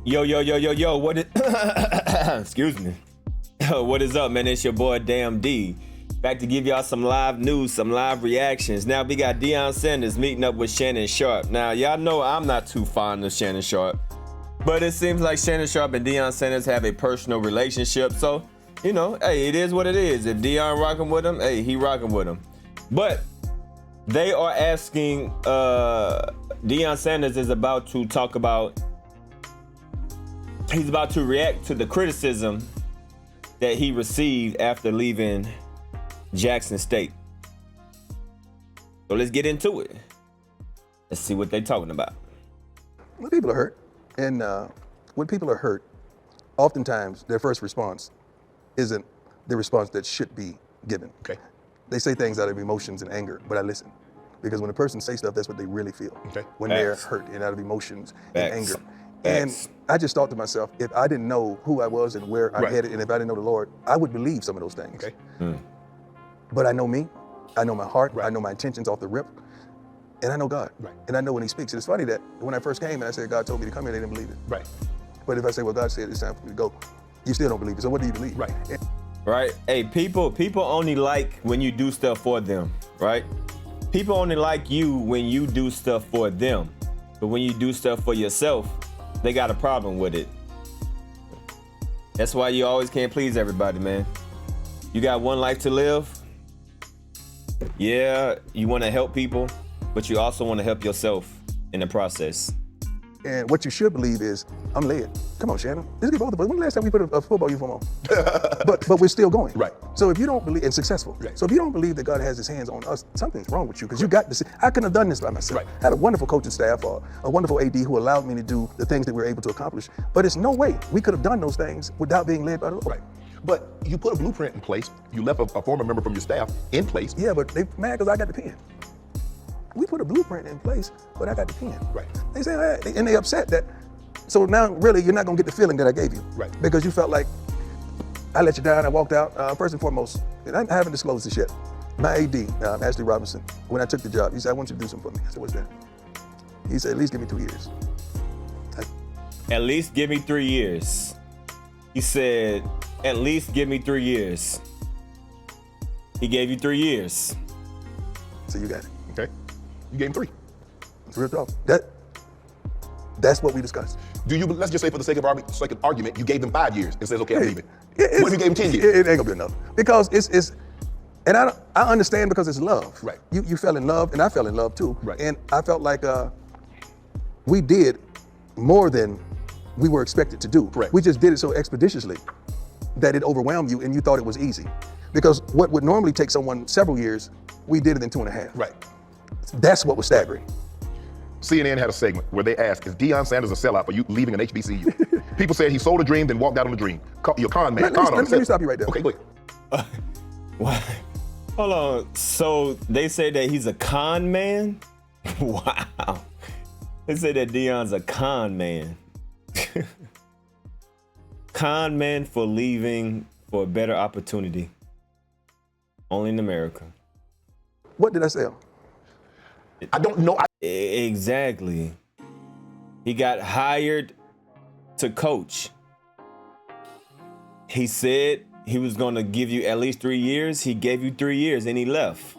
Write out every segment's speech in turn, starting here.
Yo, what is excuse me. What is up, man? It's your boy Damn D. Back to give y'all some live news, some live reactions. Now we got Deion Sanders meeting up with Shannon Sharpe. Now y'all know I'm not too fond of Shannon Sharpe, but it seems like Shannon Sharpe and Deion Sanders have a personal relationship. So, you know, hey, it is what it is. If Deion rocking with him, hey, he rocking with him. But they are asking, Deion Sanders is about to talk about, he's about to react to the criticism that he received after leaving Jackson State. So let's get into it. Let's see what they're talking about. When people are hurt, and when people are hurt, oftentimes their first response isn't the response that should be given. Okay. They say things out of emotions and anger, but I listen. Because when a person says stuff, that's what they really feel. Okay. When Facts. They're hurt and out of emotions and anger. Facts. And I just thought to myself, if I didn't know who I was and where I'm headed, and if I didn't know the Lord, I would believe some of those things. Okay. But I know me, I know my heart, Right. I know my intentions off the rip, and I know God. Right. And I know when he speaks. And it's funny that when I first came and I said, God told me to come here, they didn't believe it. Right. But if I say, well, God said it's time for me to go, you still don't believe it. So what do you believe? Right. Right? Hey, people only like when you do stuff for them, right? People only like you when you do stuff for them. But when you do stuff for yourself, they got a problem with it. That's why you always can't please everybody, man. You got one life to live. Yeah, you want to help people, but you also want to help yourself in the process. And what you should believe is, I'm led. Come on, Shannon. Let's get both of us. When the last time we put a football uniform on? but we're still going. Right. So if you don't believe, and successful. Right. So if you don't believe that God has his hands on us, something's wrong with you, because you got this. I couldn't have done this by myself. Right. I had a wonderful coaching staff, or a wonderful AD who allowed me to do the things that we were able to accomplish. But it's no way we could have done those things without being led by the Lord. Right. But you put a blueprint in place. You left a former member from your staff in place. Yeah, but they mad because I got the pen. We put a blueprint in place, but I got the pen. Right. They say, hey, and they upset that. So now, really, you're not gonna get the feeling that I gave you. Right. Because you felt like I let you down. I walked out. First and foremost, and I haven't disclosed this yet. My AD, Ashley Robinson, when I took the job, he said, I want you to do something for me. I said, what's that? He said, at least give me 2 years. At least give me 3 years. He said, at least give me 3 years. He gave you 3 years. So you got it. Okay. You gave him 3. It's real talk. That's what we discussed. Do you? Let's just say, for the sake of argument, you gave them 5 years and says, okay, I'm leaving. What if you gave him 10 years? It ain't gonna be enough, because it's and I understand, because it's love. Right. You fell in love, and I fell in love too. Right. And I felt like we did more than we were expected to do. Correct. We just did it so expeditiously that it overwhelmed you, and you thought it was easy. Because what would normally take someone several years, we did it in 2.5. Right. That's what was staggering. CNN had a segment where they asked, is Deion Sanders a sellout for you leaving an HBCU? People said he sold a dream, then walked out on the dream. You're a con man. Let me stop you right there. Okay, go ahead. What? Hold on. So they say that he's a con man? Wow. They say that Deion's a con man. Con man for leaving for a better opportunity. Only in America. What did I say? I don't know. Exactly. He got hired to coach. He said he was going to give you at least 3 years. He gave you 3 years and he left.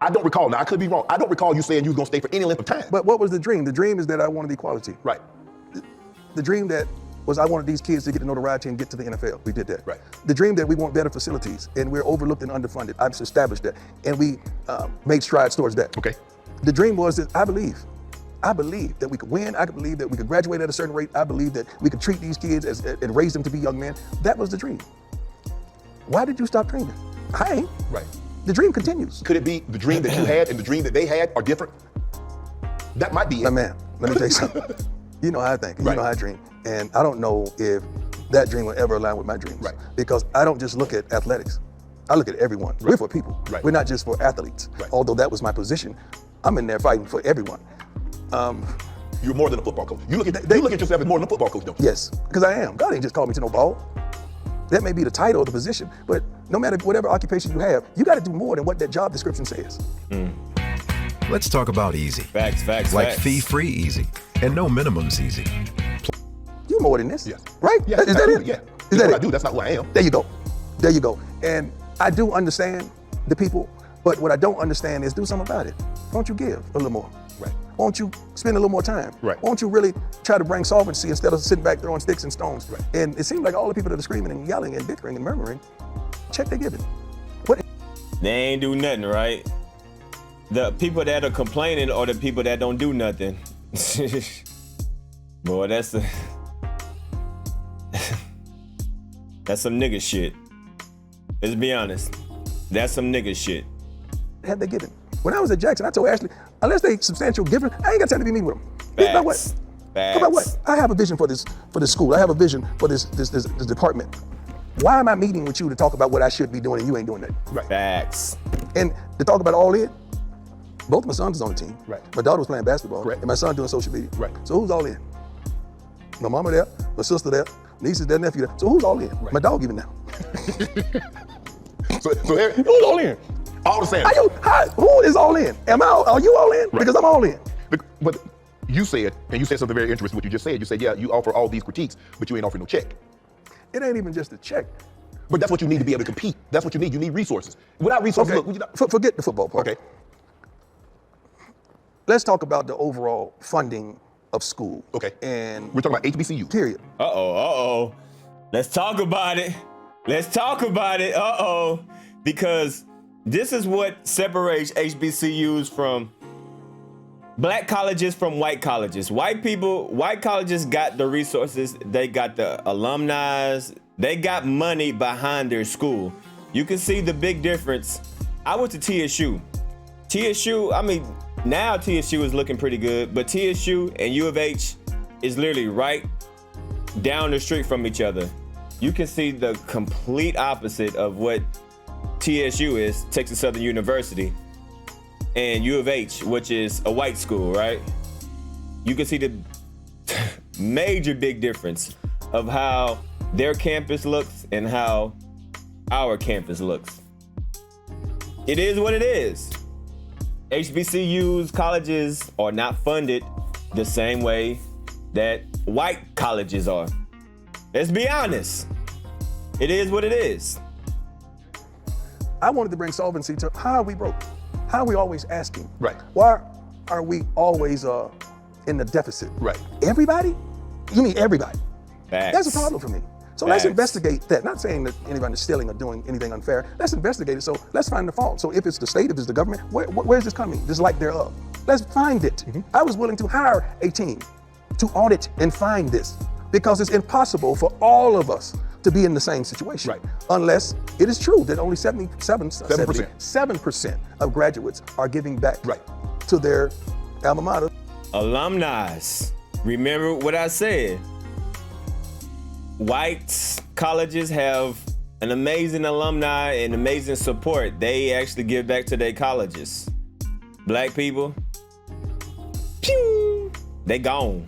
I don't recall. Now, I could be wrong. I don't recall you saying you were going to stay for any length of time. But what was the dream? The dream is that I wanted equality. Right. The dream that was I wanted these kids to get the notoriety and get to the NFL. We did that. Right. The dream that we want better facilities, and we're overlooked and underfunded. I've established that, and we made strides towards that. Okay. The dream was that I believe that we could win. I could believe that we could graduate at a certain rate. I believe that we could treat these kids and raise them to be young men. That was the dream. Why did you stop dreaming? I ain't. Right. The dream continues. Could it be the dream that you had and the dream that they had are different? That might be it. My man, let me tell you something. You know how I think, you Right. know how I dream. And I don't know if that dream will ever align with my dreams. Right. Because I don't just look at athletics. I look at everyone. Right. We're for people. Right. We're not just for athletes. Right. Although that was my position. I'm in there fighting for everyone. You're more than a football coach. You look at yourself as more than a football coach, don't you? Yes, because I am. God ain't just called me to no ball. That may be the title or the position, but no matter whatever occupation you have, you got to do more than what that job description says. Let's talk about easy. Facts, Like facts. fee-free easy and no minimums easy. You more than this, Yes. right? Yes, Is that it? yeah. Is That's that what I it? do. That's not who I am. There you go. There you go. And I do understand the people, but what I don't understand is do something about it. Won't you give a little more? Right. Won't you spend a little more time? Right. Won't you really try to bring solvency instead of sitting back throwing sticks and stones? Right. And it seems like all the people that are screaming and yelling and bickering and murmuring, check their giving. What? They ain't do nothing, right? The people that are complaining are the people that don't do nothing. Boy, that's some nigga shit. Let's be honest. That's some nigga shit. Have they given? When I was at Jackson, I told Ashley, unless they substantial giver, I ain't got time to be meeting with them. About what? Facts. About what? I have a vision for this school. I have a vision for this department. Why am I meeting with you to talk about what I should be doing and you ain't doing that? Right. Facts. And to talk about all in, both my sons is on the team. Right. My daughter was playing basketball. Correct. And my son doing social media. Right. So who's all in? My mama there, my sister there, nieces there, nephew there. So who's all in? Right. My dog even now. So who's all in? All the same. Who is all in? Are you all in? Right. Because I'm all in. But you said something very interesting. What you just said. You said, yeah, you offer all these critiques, but you ain't offering no check. It ain't even just a check. But that's what you need to be able to compete. That's what you need. You need resources. Without resources, Okay, look, forget the football part. Okay. Let's talk about the overall funding of school. Okay. And We're talking about HBCU. period. Uh-oh. Let's talk about it. Because this is what separates HBCUs from black colleges from white colleges. White colleges got the resources, they got the alumni, they got money behind their school. You can see the big difference. I went to TSU. Now TSU is looking pretty good, but TSU and U of H is literally right down the street from each other. You can see the complete opposite of what TSU is, Texas Southern University, and U of H, which is a white school, right? You can see the major big difference of how their campus looks and how our campus looks. It is what it is. HBCUs, colleges are not funded the same way that white colleges are. Let's be honest. It is what it is. I wanted to bring solvency to how are we broke? How are we always asking? Right. Why are we always in the deficit? Right. Everybody? You mean everybody? Facts. That's a problem for me. So let's Facts. investigate that. Not saying that anybody's stealing or doing anything unfair. Let's investigate it. So let's find the fault. So if it's the state, if it's the government, where's this coming? This lack thereof. Let's find it. I was willing to hire a team to audit and find this because it's impossible for all of us to be in the same situation. Right. Unless it is true that only 7% of graduates are giving back Right. to their alma mater. Alumni. Remember what I said. White colleges have an amazing alumni and amazing support. They actually give back to their colleges. Black people, pew, they gone.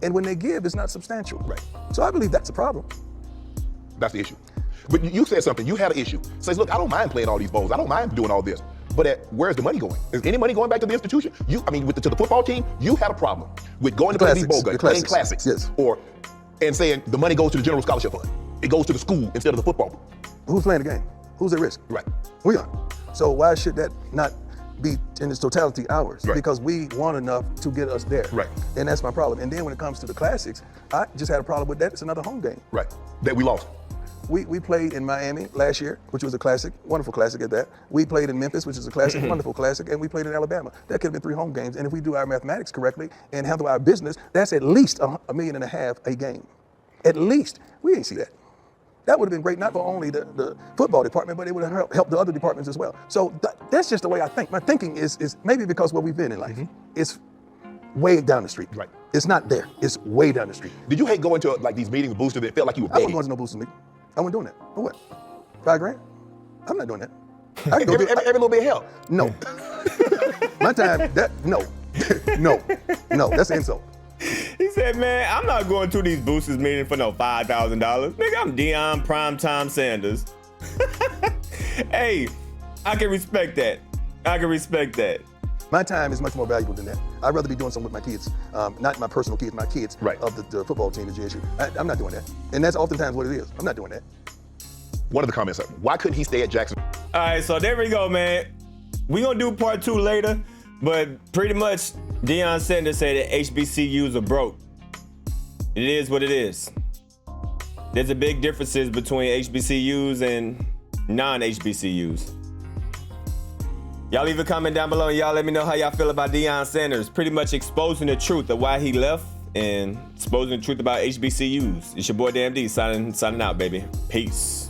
And when they give, it's not substantial. Right. So I believe that's a problem. That's the issue. But you said something. You had an issue. Says, look, I don't mind playing all these bowls. I don't mind doing all this. But where's the money going? Is any money going back to the institution? To the football team, you had a problem with going to play these bowl games, playing classics, yes. And saying the money goes to the general scholarship fund. It goes to the school instead of the football. Who's playing the game? Who's at risk? Right. We are. So why should that not be in its totality ours? Right. Because we want enough to get us there. Right. And that's my problem. And then when it comes to the classics, I just had a problem with that. It's another home game. Right. That we lost. We played in Miami last year, which was a classic, wonderful classic at that. We played in Memphis, which is a classic, wonderful classic, and we played in Alabama. That could have been 3 home games. And if we do our mathematics correctly and handle our business, that's at least $1.5 million a game. At least. We ain't see that. That would have been great, not for only the football department, but it would have helped the other departments as well. So that's just the way I think. My thinking is maybe because where we've been in life. It's way down the street. Right. It's not there. It's way down the street. Did you hate going to like these meetings with boosters that felt like you were I wasn't paid? going to no booster meeting. I wasn't doing that. For what? $5 grand? I'm not doing that. I can go Every little bit of help. No. My time, no, that's an insult. He said, man, I'm not going to these boosters meetings for no $5,000. Nigga, I'm Deion Primetime Sanders. Hey, I can respect that. I can respect that. My time is much more valuable than that. I'd rather be doing something with my kids, not my personal kids, my kids Right. of the football team at JSU. I'm not doing that. And that's oftentimes what it is. I'm not doing that. One of the comments, why couldn't he stay at Jackson? All right, so there we go, man. We gonna do part 2 later, but pretty much Deion Sanders said that HBCUs are broke. It is what it is. There's a big differences between HBCUs and non-HBCUs. Y'all leave a comment down below and y'all let me know how y'all feel about Deion Sanders pretty much exposing the truth of why he left and exposing the truth about HBCUs. It's your boy Damn D signing out, baby. Peace.